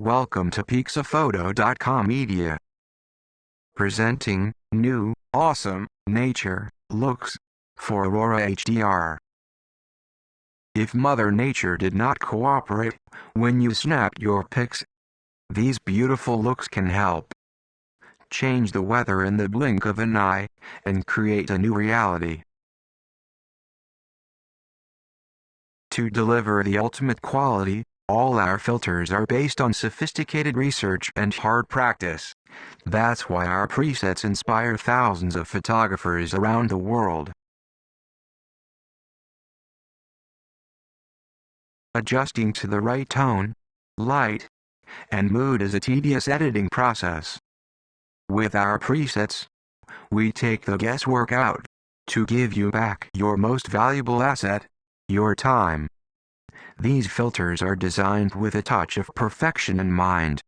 Welcome to PixaFOTO.com Media. Presenting new, awesome, nature looks for Aurora HDR. If Mother Nature did not cooperate when you snap your pics, these beautiful looks can help change the weather in the blink of an eye and create a new reality. To deliver the ultimate quality, all our filters are based on sophisticated research and hard practice. That's why our presets inspire thousands of photographers around the world. Adjusting to the right tone, light, and mood is a tedious editing process. With our presets, we take the guesswork out to give you back your most valuable asset, your time. These filters are designed with a touch of perfection in mind.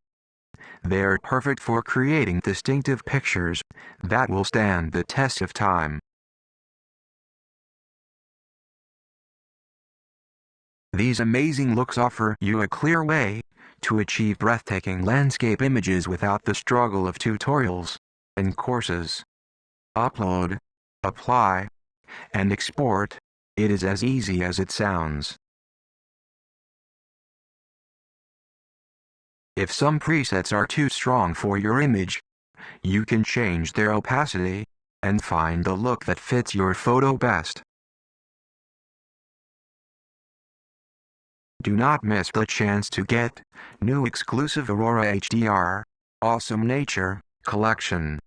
They're perfect for creating distinctive pictures that will stand the test of time. These amazing looks offer you a clear way to achieve breathtaking landscape images without the struggle of tutorials and courses. Upload, apply, and export. It is as easy as it sounds. If some presets are too strong for your image, you can change their opacity and find the look that fits your photo best. Do not miss the chance to get new exclusive Aurora HDR Awesome Nature collection.